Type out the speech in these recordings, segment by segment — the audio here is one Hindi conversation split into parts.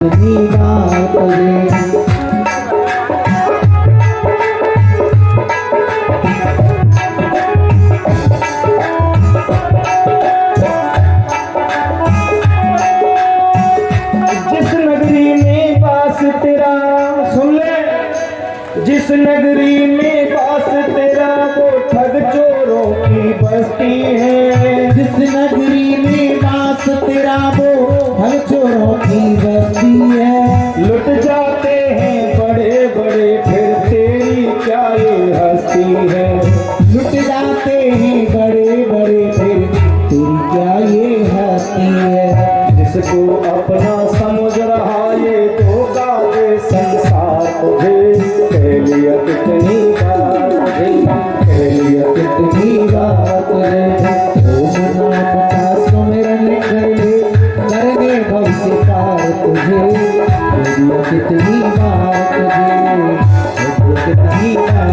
कितनी बार तुझे जिस नगरी में बास तेरा वो ठग चोरों की बस्ती है। जिस नगरी में बास तेरा वो ठग चोरों की बस्ती है। लुट जाते हैं बड़े बड़े फिर तेरी क्या ये हस्ती है। लुट जाते हैं बड़े बड़े फिर तेरी क्या ये हस्ती है। जिसको अपना समझ रहा ये धोखा दे संसार तुझे। कह लिया कितनी बार तुझे, कह लिया कितनी बार तुझे ओम नाम का सुमिरन कर ले करने भविष्य पार तुझे। बोलिया कितनी बार तुझे कितनी बार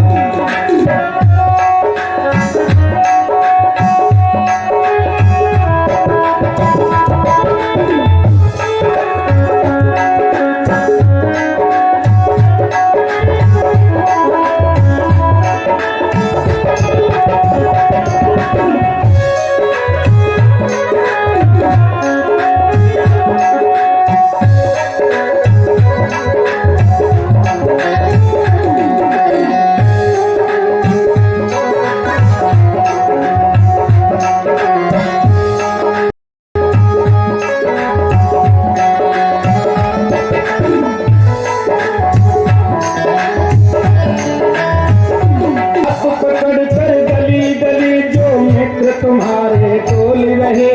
तुम्हारे टोल रहे।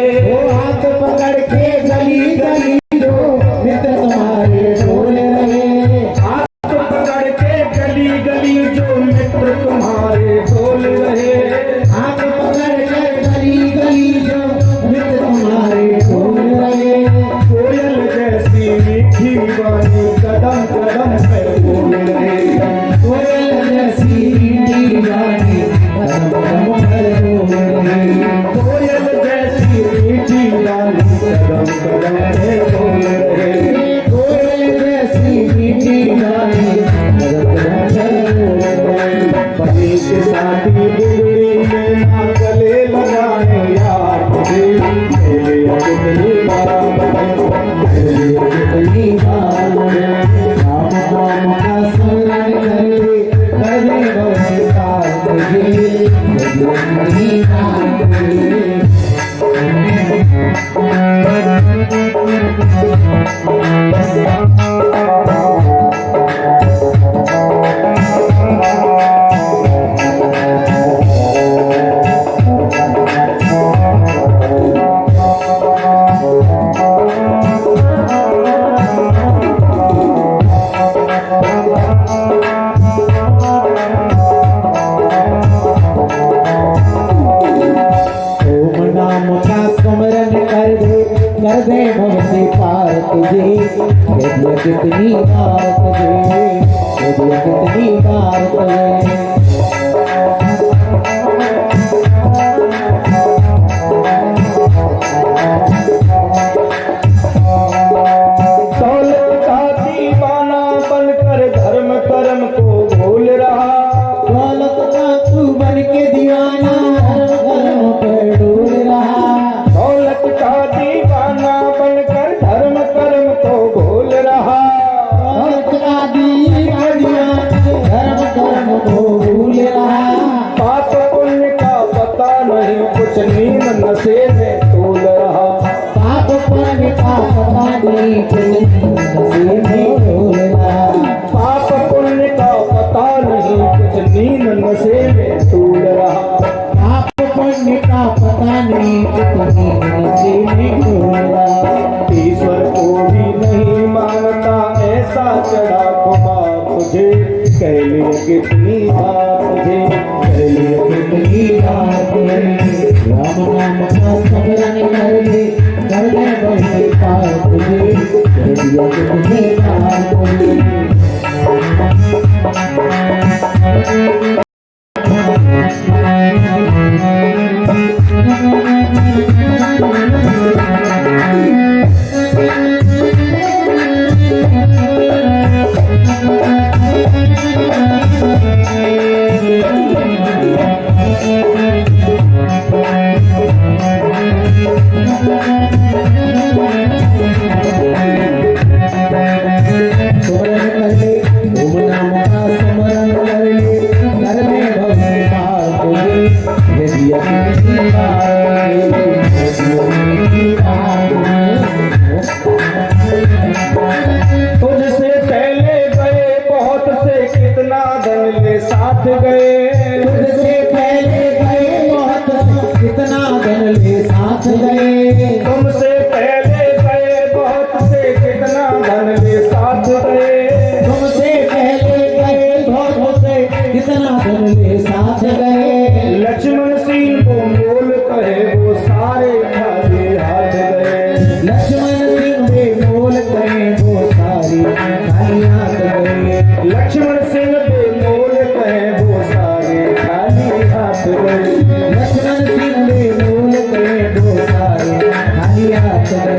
हाथ पकड़ के गली गली जो मित्र तुम्हारे टोल रहे। हाथ पकड़ के गली गली जो मित्र तुम्हारे टोल रहे। हाथ पकड़ के गली गली जो मित्र तुम्हारे टोल रहे। कोयल जैसी मीठी वाणी कदम कदम पे बोल रहे। कोयल जैसी मीठी वाणी कदम कदम पर बोल रहे। कोयल जैसी मीठी वाणी कदम कदम पे बोल रहे। कोयल जैसी मीठी वाणी कदम कदम पर बोल रहे। पति के साथी बिगड़ी में ना गले लगाए यार तुझे। कह लिया कितनी बार कितनी बार राम नाम का स्मरण कर ले भविष्य पार तुझे। कितनी बार कर दे भविष्य पार तुझे। कितनी बार तुझे, कितनी बार तुझे। दौलत का दीवाना बनकर धर्म कर्म को भूल रहा। दौलत का तू बन के दीवाना धर्म कर्म पर डूब रहा। दौलत का दीवाना बनकर धर्म कर्म को भूल रहा। दौलत का दीवाना धर्म कर्म को भूल रहा। पाप पुण्य का पता नहीं कुछ नींद नशे में तोल रहा। पाप पुण्य का पता नहीं कुछ नशे में तोल रहा। पाप पुण्य का पता नहीं कुछ नींद नशे में तोल रहा। पाप पुण्य का पता नहीं कितनी नशे में तोल रहा। ईश्वर को भी नहीं मानता ऐसा चढ़ा खुमार तुझे। कह लिया कितनी बार तुझे, कह लिया कितनी बार तुझे राम नाम का स्मरण कर ले भविष्य पार तुझे। कितनी बार तुझे साथ गए, तुमसे पहले गए धोखों से कितना धन ले साथ गए। लक्ष्मण सिंह को मोल कहे वो सारे खाली हाथ गए। लक्ष्मण सिंह बेमोल कहे वो सारी खाली हाथ गए। लक्ष्मण सिंह बेमोल कहे वो सारे खाली हाथ गए। लक्ष्मण सिंह बेमोल कहे वो सारे खाली हाथ गए।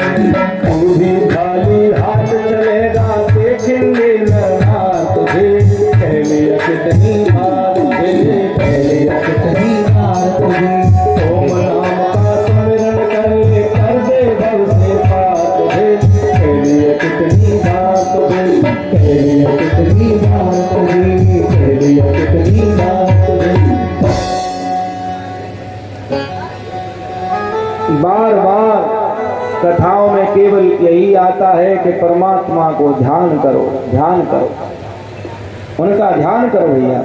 तू भी खाली हाथ चलेगा देखेंगे नरनार तुझे, कह लिया कितनी बार तुझे, कह लिया कितनी बार तुझे ओम नाम का स्मरण कर दे भव से पार तुझे, कह लिया कितनी बार तुझे, कह लिया कितनी बार तुझे कह लिया कितनी बार तुझे। बार बार कथाओं में केवल यही आता है कि परमात्मा को ध्यान करो, ध्यान करो, उनका ध्यान करो भैया,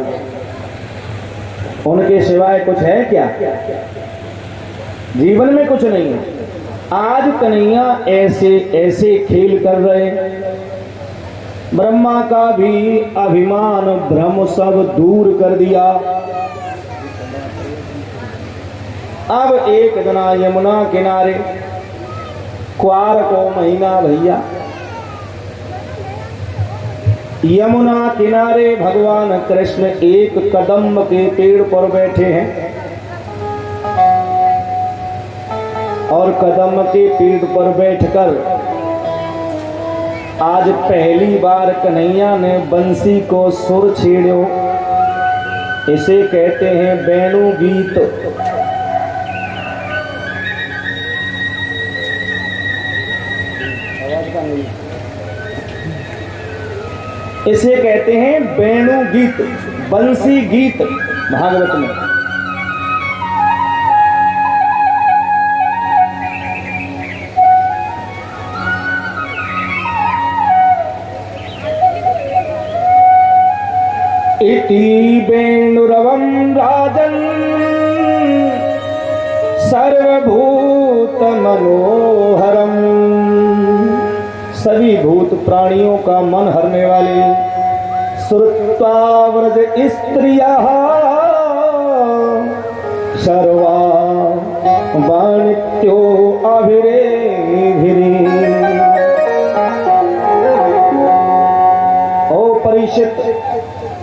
उनके सिवाय कुछ है क्या? जीवन में कुछ नहीं है। आज कन्हैया ऐसे ऐसे खेल कर रहे, ब्रह्मा का भी अभिमान भ्रम सब दूर कर दिया। अब एक जना यमुना किनारे, क्वार को महीना भैया, यमुना किनारे भगवान कृष्ण एक कदम के पेड़ पर बैठे हैं और कदम के पेड़ पर बैठकर आज पहली बार कन्हैया ने बंसी को सुर छेड़ो। इसे कहते हैं वेणु गीत। इसे कहते हैं वेणु गीत, बंसी गीत भागवत में। इति वेणुरवं राजन् सर्वभूत मनोहरम, सभी भूत प्राणियों का मन हरने वाले, श्रुत्वा व्रज स्त्रियः सर्वा वाणित्यो अभिरेभिरी। ओ परीक्षित,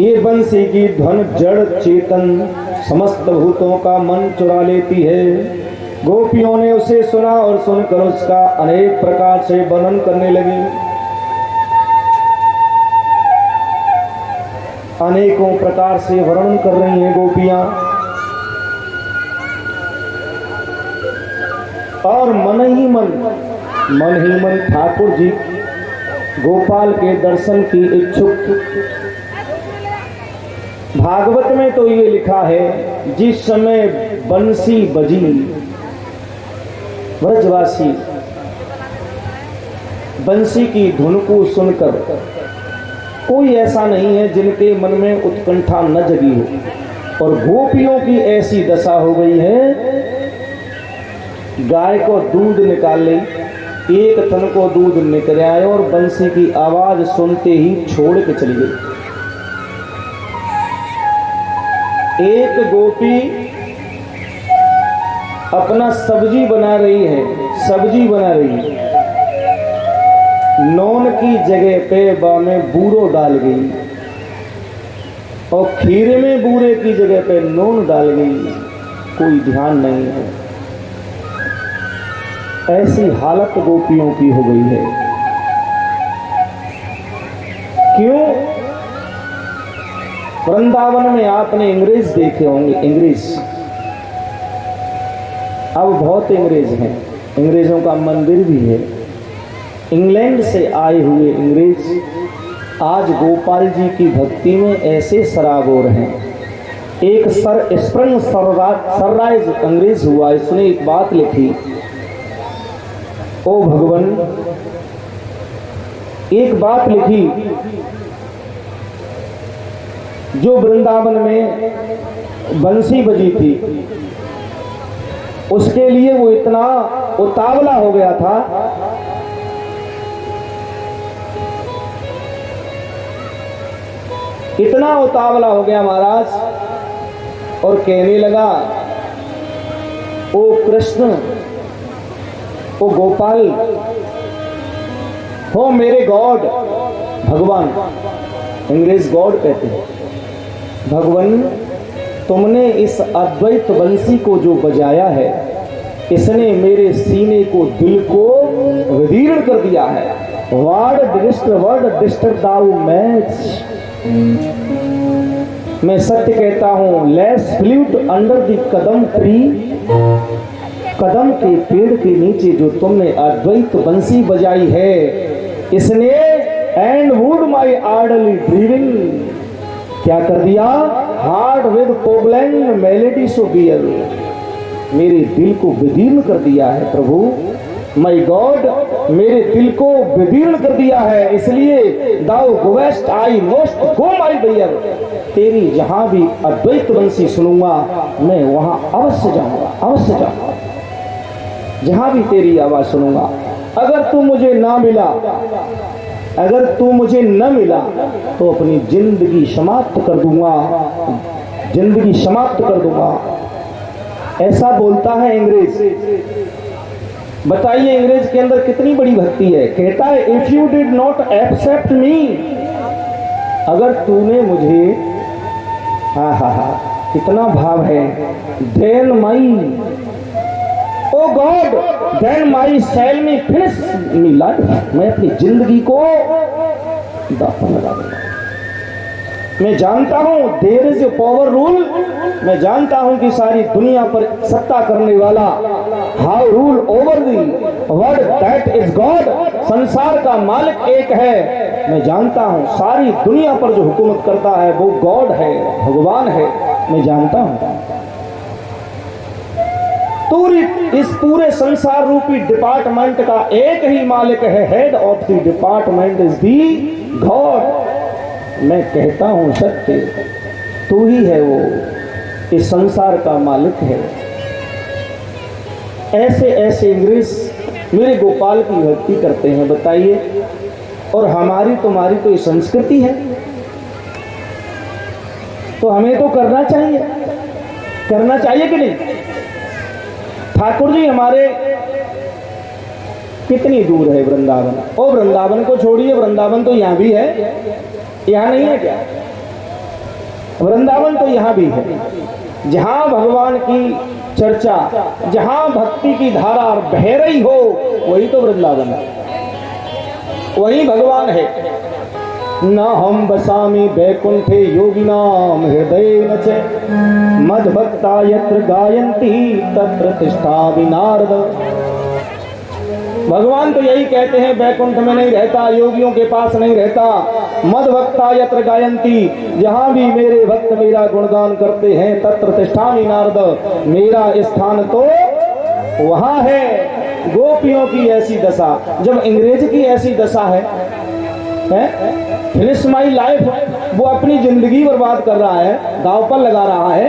ये बंसी की ध्वन जड़ चेतन समस्त भूतों का मन चुरा लेती है। गोपियों ने उसे सुना और सुनकर उसका अनेक प्रकार से वर्णन करने लगी। अनेकों प्रकार से वर्णन कर रही हैं गोपियां, और मन ही मन ठाकुर जी गोपाल के दर्शन की इच्छुक। भागवत में तो ये लिखा है, जिस समय बंसी बजी व्रजवासी बंसी की धुन को सुनकर कोई ऐसा नहीं है जिनके मन में उत्कंठा न जगी हो। और गोपियों की ऐसी दशा हो गई है, गाय को दूध निकाल ली, एक थन को दूध निकल आए और बंसी की आवाज सुनते ही छोड़ के चली गई। एक गोपी अपना सब्जी बना रही है, नॉन की जगह पे बा में बूरो डाल गई और खीरे में बूरे की जगह पे नून डाल गई, कोई ध्यान नहीं है। ऐसी हालत गोपियों की हो गई है। क्यों? वृंदावन में आपने अंग्रेज देखे होंगे, अंग्रेज, अब बहुत अंग्रेज हैं, अंग्रेजों का मंदिर भी है। इंग्लैंड से आए हुए अंग्रेज आज गोपाल जी की भक्ति में ऐसे सराबोर हैं। एक स्प्रिंग सनराइज अंग्रेज हुआ, इसने एक बात लिखी, ओ भगवान, एक बात लिखी, जो वृंदावन में बंसी बजी थी उसके लिए वो इतना उतावला हो गया था इतना उतावला हो गया महाराज और कहने लगा, ओ कृष्ण, ओ गोपाल, हो मेरे गॉड, भगवान, अंग्रेज गॉड कहते हैं, भगवान तुमने इस अद्वैत बंसी को जो बजाया है, इसने मेरे सीने को, दिल को विदीर्ण कर दिया है। वर्ड डिस्टर दाउ मैच, मैं सत्य कहता हूं, less flute under the kadam tree, कदम के पेड़ के नीचे जो तुमने अद्वैत बंसी बजाई है, इसने एंड वुड माई आर्डली ड्रीविंग, क्या कर दिया, हार्ट विद पोगलैंड मेलेडी सो बियर, मेरे दिल को विदीर्ण कर दिया है प्रभु, माई गॉड, मेरे दिल को विदीर्ण कर दिया है, इसलिए दाउ गोवेस्ट I most go my beer, तेरी जहां भी अद्वैत बंसी सुनूंगा मैं वहां अवश्य जाऊंगा, अवश्य जाऊंगा, जहां भी तेरी आवाज सुनूंगा। अगर तू मुझे ना मिला, अगर तू मुझे न मिला तो अपनी जिंदगी समाप्त कर दूंगा, जिंदगी समाप्त कर दूंगा, ऐसा बोलता है अंग्रेज। बताइए अंग्रेज के अंदर कितनी बड़ी भक्ति है। कहता है, if you did not accept me, अगर तूने मुझे, हा हा हा, कितना भाव है, then my, oh God, then my sell me finish me life, मैं अपनी जिंदगी को दाफन लगा दूंगा। मैं जानता हूं there is a power rule, मैं जानता हूं कि सारी दुनिया पर सत्ता करने वाला, how rule over the word that is God, संसार का मालिक एक है, मैं जानता हूं सारी दुनिया पर जो हुकूमत करता है वो गॉड है, भगवान है, मैं जानता हूं। इस पूरे संसार रूपी डिपार्टमेंट का एक ही मालिक है, head of the department is the God. मैं कहता हूं सत्य, तू ही है वो, इस संसार का मालिक है। ऐसे ऐसे अंग्रेज मेरे गोपाल की भक्ति करते हैं, बताइए। और हमारी तुम्हारी तो ये संस्कृति है, तो हमें तो करना चाहिए, करना चाहिए कि नहीं। ठाकुर जी हमारे कितनी दूर है वृंदावन, और वृंदावन को छोड़िए, वृंदावन तो यहाँ भी है, यहाँ नहीं है क्या? वृंदावन तो यहाँ भी है, जहाँ भगवान की चर्चा, जहाँ भक्ति की धारा बह रही हो, वही तो वृंदावन है, वही भगवान है। न हम बसामि बैकुंठे योगिनाम हृदय नच मद भक्ता यत्र गायन्ति तत्र तिष्ठामि नारद। भगवान तो यही कहते हैं, बैकुंठ में नहीं रहता, योगियों के पास नहीं रहता, मद भक्ता यत्र गायन्ति, जहां भी मेरे भक्त मेरा गुणगान करते हैं, तत्र तिष्ठामि नारद, मेरा स्थान तो वहां है। गोपियों की ऐसी दशा, जब अंग्रेज की ऐसी दशा है, फिनिश माई लाइफ, वो अपनी जिंदगी बर्बाद कर रहा है, दांव पर लगा रहा है,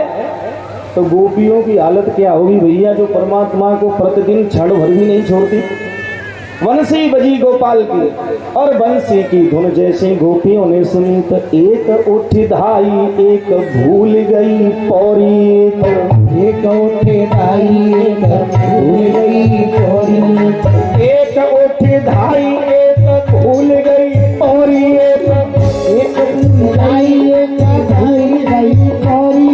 तो गोपियों की हालत क्या होगी भैया, जो परमात्मा को प्रतिदिन क्षण भर भी नहीं छोड़ती। वंशी बजी गोपाल की, और बंसी की धुन जैसे गोपियों ने सुनी, तो एक उठ धाई एक भूल गई पौरी, एक उठ धाई एक भूल गई पौरी, एक उठ धाई एक भूल गई पौरी, एक धाई एक भूल गई पौरी,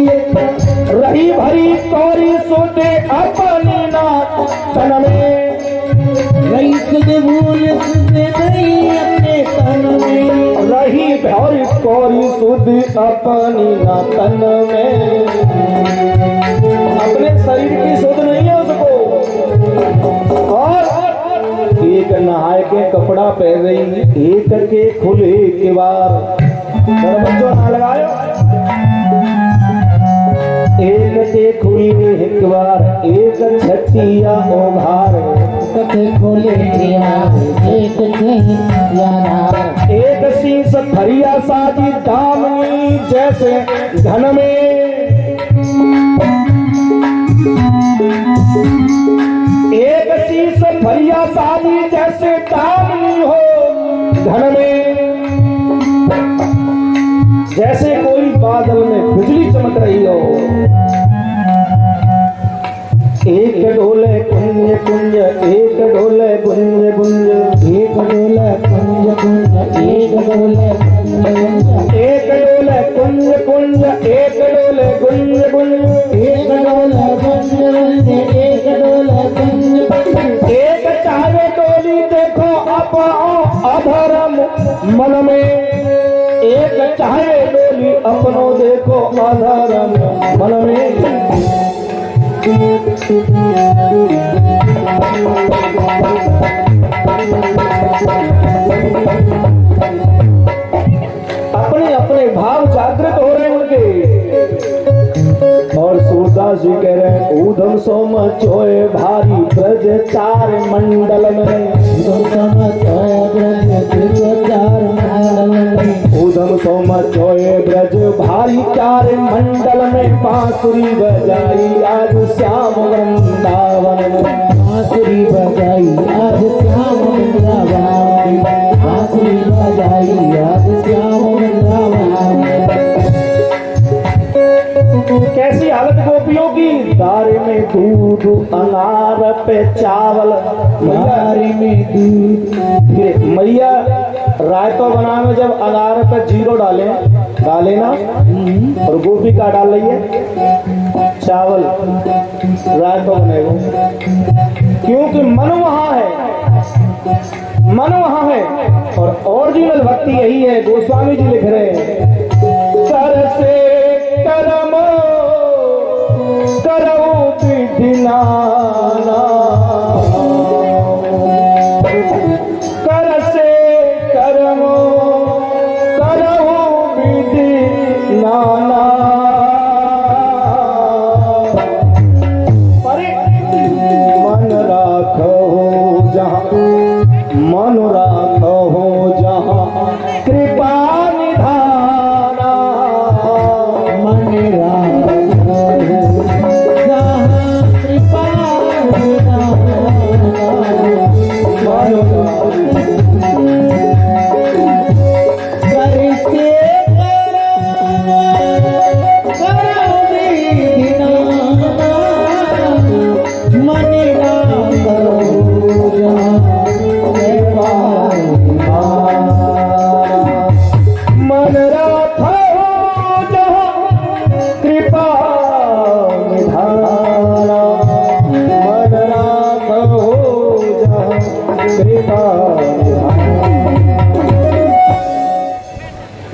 रही भरी कौरी सोते अपनी नाथ तन में, रही सुध भूल सुध नहीं अपने तन में, रही भरी कौरी सुध अपनी ना तन में, अपने शरीर की सुध नहीं है उसको। और एक नहाए के कपड़ा पहन रही, एक के खुले के बार, बच्चों ना लगायो, एक के खुले एक बार, एक छठिया ओघार, खोले एक एक शीश फरिया साजी दामनी जैसे घन में, एक शीश फरिया साजी जैसे दामनी हो घन में, जैसे कोई बादल में बिजली चमक रही हो। एक डोले कुंज कुंज, एक डोले गुंज गुंज, एक डोले कुंज कुंज, एक डोले कुंज कुंज, एक डोले कुंज कुंज, एक डोले गुंज गुंज, एक डोले कुंज कुंज, एक डोले कुंज कुंज। एक चाहे डोली देखो अपनो अधर्म मन में, एक चाहे डोली अपनो देखो अधर्म मन में। अपने अपने भाव जागृत हो रहे हैं उनके। और सूरदास जी कह रहे हैं ऊधम सोम चोए भारी ब्रज चार मंडल में, ऊधम सोम चोए ब्रज भारी चार मंडल में, बांसुरी बजाई आज श्याम वृंदावन में, बांसुरी बजाई आज श्याम वृंदावन, बांसुरी बजाई आज श्याम वृंदावन। कैसी हालत गोपियों की, दारे में दूध अनार पे चावल, दारे में दूध। मैया रायता बनाने में जब अनार पे जीरो डाले ना, और गोपी का डाल रही है चावल, रायता बनेगा। क्योंकि मन वहां है, मन वहां है। और ओरिजिनल भक्ति यही है। गोस्वामी जी लिख रहे हैं कर से कर्म करो विधि नाना, कर से कर्म करो विधि नाना। अरे मन राखो जहाँ, मन राखो जहाँ कृपा निधाना, मन राखो जहाँ कृपा निधाना, मन कर से करो विधि नाना, मन राखो जहाँ कृपा निधाना। मन राखो जहाँ कृपा निधाना, मन राखो जहाँ कृपा निधाना,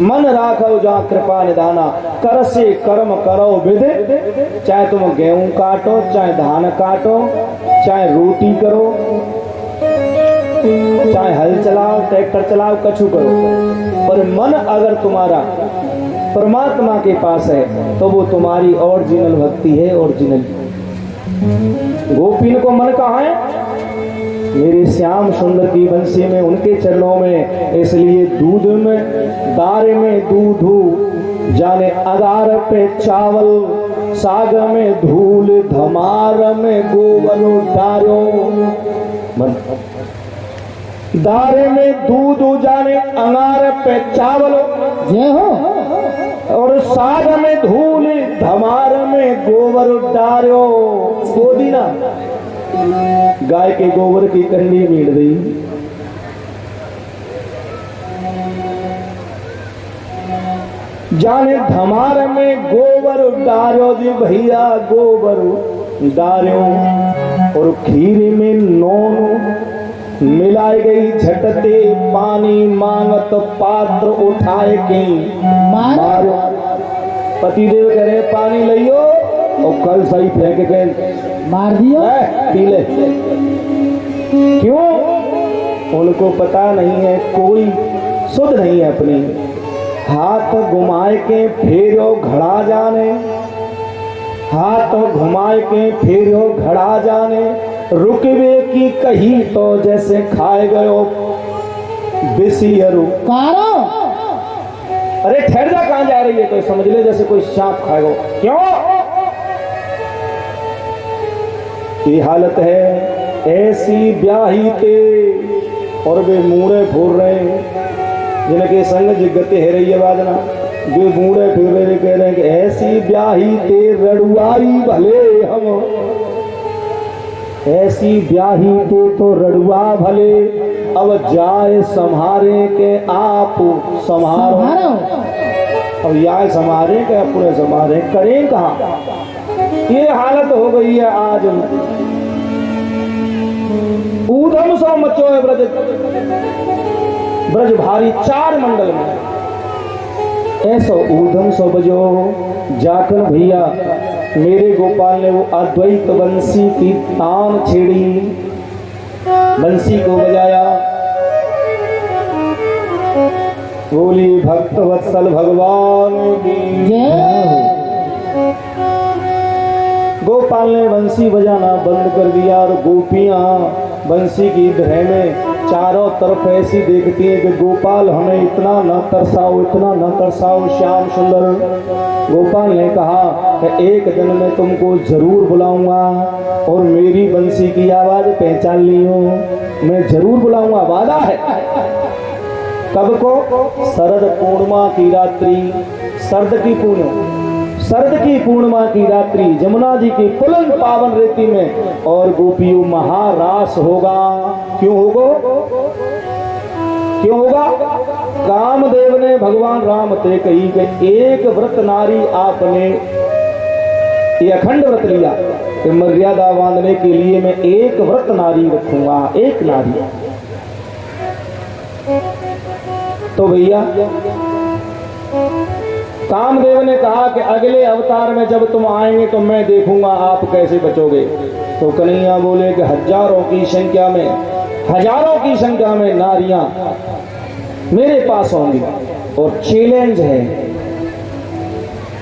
मन राखो जहाँ कृपा निधाना। कर से कर्म करो विधि, चाहे तुम गेहूं काटो, चाहे धान काटो, चाहे रोटी करो, चाहे हल चलाओ, ट्रैक्टर चलाओ, कछु करो, पर मन अगर तुम्हारा परमात्मा के पास है तो वो तुम्हारी ओरिजिनल भक्ति है। ओरिजिनल गोपीन को मन कहाँ है? मेरे श्याम सुंदर की बंसी में, उनके चरणों में। इसलिए दूध में दारे में दूध जाने, अगार पे चावल, साग में धूल, धमार में गोवनो डारो। दारे में दूध जाने, अंगार पे चावल, जय हो। और साग में धूल, धमार में गोबर डारो। गोदीना गाय के गोबर की कंडी मीड़ दी। जाने धमार में गोबर डारो जी भैया, गोबर डारो। और खीर में नोन मिलाई गई, झटते पानी मांगत पात्र उठाए के मारो। पतिदेव कह रहे पानी लियो, और कल सही फेंक के मार दियो, पी ले। क्यों? उनको पता नहीं है, कोई सुध नहीं है अपनी। हाथ घुमाए के फेरो घड़ा जाने, हाथ घुमाए के फेरो घड़ा जाने। रुकवे की कही तो जैसे खाए गयो बिसियरू। कारो अरे ठहर जा, कहां जा रही है? तो समझ ले जैसे कोई सांप खाएगा। क्यों? ये हालत है ऐसी ब्याही ते, और वे मूड़े फोड़ रहे, जिनके संग जिगते है रही है वादना। वे बूढ़े फिर रहे कह रहे हैं कि ऐसी ब्याही ते रड़ुआई भले हम, ऐसी ब्याही ते तो रड़ुआ भले, अब जाए संहारे के आप संहारो। अब याय संहारे के अपने संहारे करें कहा। ये हालत हो गई है आज। ऊधम सो मचो है ब्रज, ब्रज भारी चार मंडल में, ऐसा ऊधम सो बजो। जाकर भैया मेरे गोपाल ने वो अद्वैत बंसी की तान छेड़ी, बंसी को बजाया। बोली भक्त वत्सल भगवान की जय। गोपाल ने बंसी बजाना बंद कर दिया और गोपियां बंसी की धरे में चारों तरफ ऐसी देखती हैं कि गोपाल हमें इतना न तरसाओ, इतना न तरसाओ श्याम सुंदर। गोपाल ने कहा कि एक दिन मैं तुमको जरूर बुलाऊंगा और मेरी बंसी की आवाज पहचान ली हो, मैं जरूर बुलाऊंगा, वादा है। कब को? शरद पूर्णिमा की रात्रि, शरद की पूर्णिमा की रात्रि जमुना जी की पुलन पावन रेती में, और गोपियों महारास होगा। क्यों होगा? कामदेव ने भगवान राम से कही कि एक व्रत नारी आपने ये अखंड व्रत लिया कि मर्यादा बांधने के लिए मैं एक व्रत नारी रखूंगा, एक नारी। तो भैया कामदेव ने कहा कि अगले अवतार में जब तुम आएंगे तो मैं देखूंगा आप कैसे बचोगे। तो कन्हैया बोले कि हजारों की संख्या में नारियां मेरे पास होंगी, और चैलेंज है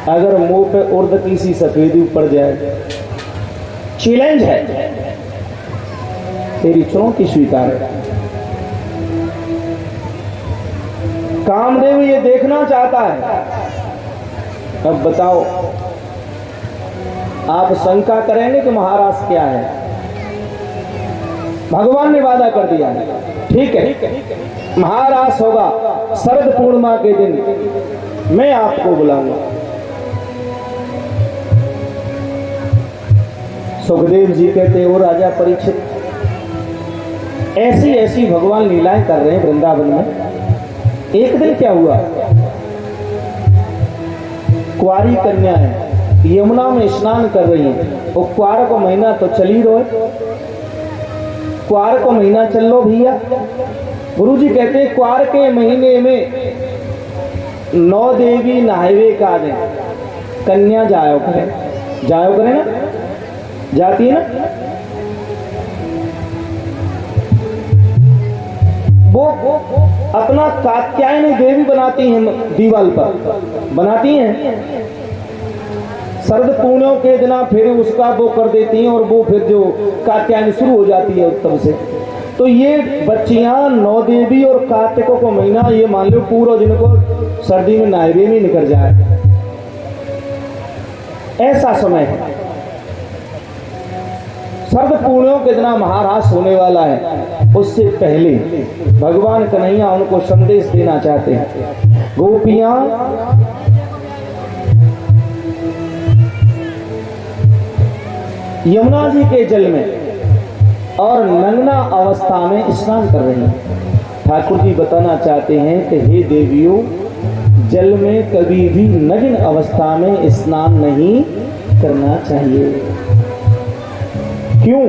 अगर मुंह पे उर्द की सी सफेदी पड़ जाए, चैलेंज है, तेरी चुनौती स्वीकार है। कामदेव ये देखना चाहता है। अब बताओ, आप शंका करेंगे कि महाराज क्या है? भगवान ने वादा कर दिया है, ठीक है महाराज होगा शरद पूर्णिमा के दिन, मैं आपको बुलाऊंगा। सुखदेव जी कहते हो राजा परीक्षित, ऐसी ऐसी भगवान लीलाएं कर रहे हैं वृंदावन में। एक दिन क्या हुआ, कुंवारी कन्या है, यमुना में स्नान कर रही है, और कुंवार को महीना तो चल ही रहो, कुंवार को महीना चल लो भैया। गुरुजी कहते हैं कुंवार के महीने में 9 देवी नहावे का दे, कन्या जायो करे ना, जाती है ना, वो अपना कात्यायनी देवी बनाती हैं, दीवाल पर बनाती हैं। शरद पूर्णिमा के दिन फिर उसका वो कर देती हैं, और वो फिर जो कात्यायनी शुरू हो जाती है तब से। तो ये बच्चियां 9 देवी और कार्तिकों को महीना, ये मान लो पूरा दिन को सर्दी में नायरे में निकल जाए, ऐसा समय है। शरद पूर्णिमा के दिन महारास होने वाला है, उससे पहले भगवान कन्हैया उनको संदेश देना चाहते हैं। गोपियां यमुना जी के जल में और नग्ना अवस्था में स्नान कर रही हैं। ठाकुर जी बताना चाहते हैं कि हे देवियों, जल में कभी भी नग्न अवस्था में स्नान नहीं करना चाहिए। क्यों?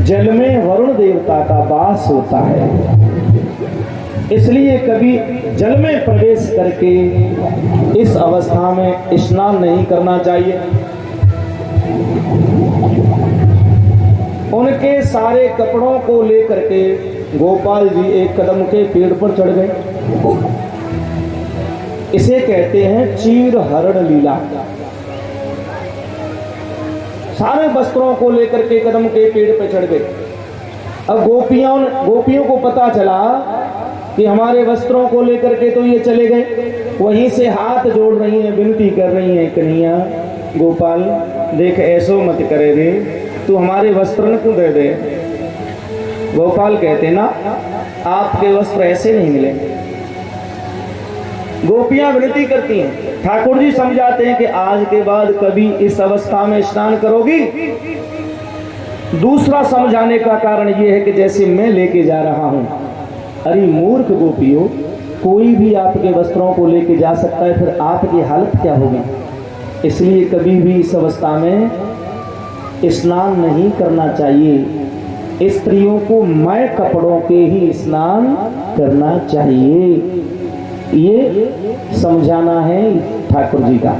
जल में वरुण देवता का वास होता है, इसलिए कभी जल में प्रवेश करके इस अवस्था में स्नान नहीं करना चाहिए। उनके सारे कपड़ों को लेकर के गोपाल जी एक कदम के पेड़ पर चढ़ गए। इसे कहते हैं चीर हरण लीला। सारे वस्त्रों को लेकर के कदम के पेड़ पर चढ़ गए। अब गोपियों को पता चला कि हमारे वस्त्रों को लेकर के तो ये चले गए। वहीं से हाथ जोड़ रही हैं, विनती कर रही हैं, कन्हैया गोपाल देख ऐसो मत करे रे, तू हमारे वस्त्र न क्यों दे दे। गोपाल कहते ना, आपके वस्त्र ऐसे नहीं मिलेंगे, गोपियां विनती करती हैं। ठाकुर जी समझाते हैं कि आज के बाद कभी इस अवस्था में स्नान करोगी। दूसरा समझाने का कारण यह है कि जैसे मैं लेके जा रहा हूं, अरे मूर्ख गोपियों, कोई भी आपके वस्त्रों को लेके जा सकता है, फिर आपकी हालत क्या होगी। इसलिए कभी भी इस अवस्था में स्नान नहीं करना चाहिए। स्त्रियों को मय कपड़ों के ही स्नान करना चाहिए। ये समझाना है ठाकुर जी का।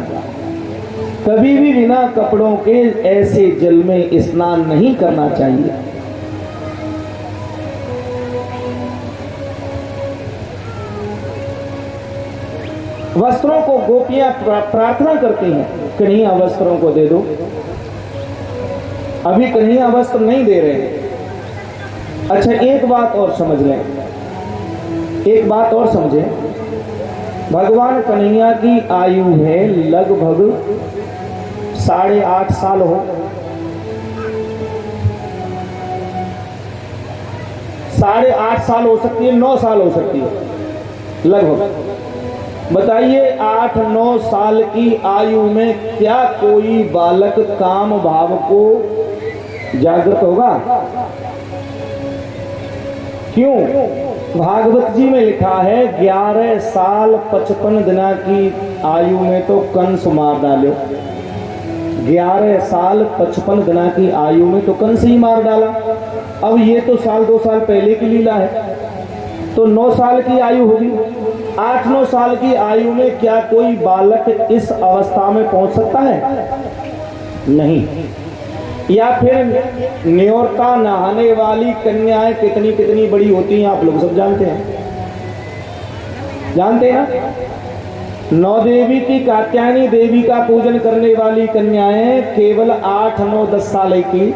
कभी भी बिना कपड़ों के ऐसे जल में स्नान नहीं करना चाहिए। वस्त्रों को गोपियां प्रार्थना करती हैं, कन्हैया वस्त्रों को दे दो। अभी कन्हैया वस्त्र नहीं दे रहे हैं। अच्छा, एक बात और समझ लें, एक बात और समझें। भगवान कन्हैया की आयु है लगभग 8.5 साल हो, 8.5 साल हो सकती है, 9 साल हो सकती है लगभग। बताइए 8-9 साल की आयु में क्या कोई बालक काम भाव को जागृत होगा? क्यों? भागवत जी में लिखा है 11 साल 55 दिना की आयु में तो कंस मार डालो। 11 साल 55 दिना की आयु में तो कंस ही मार डाला। अब ये तो 1-2 साल पहले की लीला है, तो 9 साल की आयु होगी। 8-9 साल की आयु में क्या कोई बालक इस अवस्था में पहुंच सकता है? नहीं। या फिर न्योरता नहाने वाली कन्याएं कितनी कितनी बड़ी होती हैं, आप लोग सब जानते हैं, जानते हैं। 9 देवी की कात्यायनी देवी का पूजन करने वाली कन्याएं केवल 8-9-10 साल की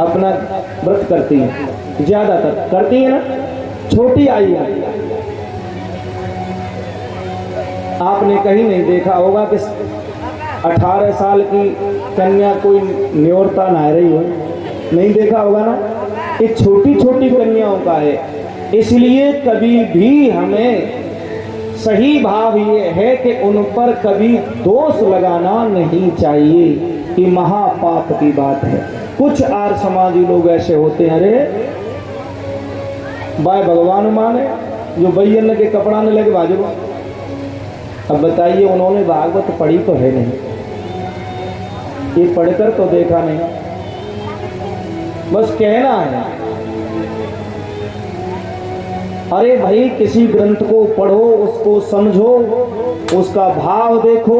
अपना व्रत करती हैं, ज्यादातर करती हैं ना, छोटी आयु में। आपने कहीं नहीं देखा होगा कि 18 साल की कन्या कोई न्योरता नहा रही हो, नहीं देखा होगा ना। ये छोटी छोटी कन्याओं का है। इसलिए कभी भी हमें सही भाव ये है कि उन पर कभी दोष लगाना नहीं चाहिए, कि महापाप की बात है। कुछ आर्य समाजी लोग ऐसे होते हैं, अरे बाय भगवान माने जो बैयन के कपड़ा न लगे बाजू। अब बताइए, उन्होंने भागवत पढ़ी तो है नहीं, ये पढ़कर तो देखा नहीं, बस कहना है। अरे भाई, किसी ग्रंथ को पढ़ो, उसको समझो, उसका भाव देखो।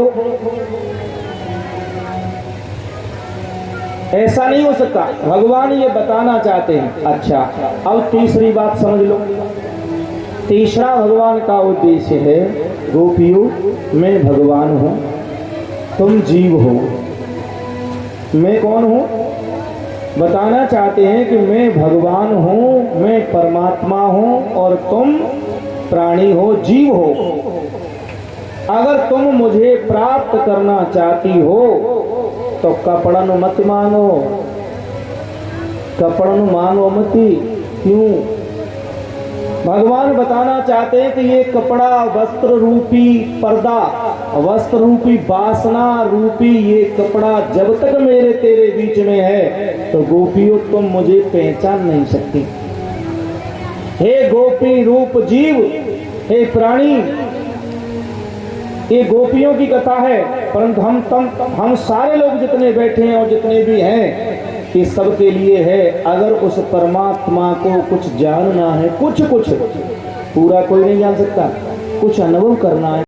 ऐसा नहीं हो सकता। भगवान ये बताना चाहते हैं। अच्छा, अब तीसरी बात समझ लो। तीसरा भगवान का उद्देश्य है, गोपियों, मैं भगवान हूं, तुम जीव हो। मैं कौन हूं? बताना चाहते हैं कि मैं भगवान हूं, मैं परमात्मा हूं और तुम प्राणी हो, जीव हो। अगर तुम मुझे प्राप्त करना चाहती हो तो कपड़न मत मानो, कपड़न मानो मती। क्यों? भगवान बताना चाहते हैं कि ये कपड़ा, वस्त्र रूपी पर्दा, वस्त्र रूपी वासना रूपी ये कपड़ा जब तक मेरे तेरे बीच में है तो गोपियों तुम मुझे पहचान नहीं सकती। हे गोपी रूप जीव, हे प्राणी, ये गोपियों की कथा है। परंतु हम सारे लोग जितने बैठे हैं और जितने भी हैं, ये सबके लिए है। अगर उस परमात्मा को कुछ जानना है, कुछ पूरा कोई नहीं जान सकता, कुछ अनुभव करना है।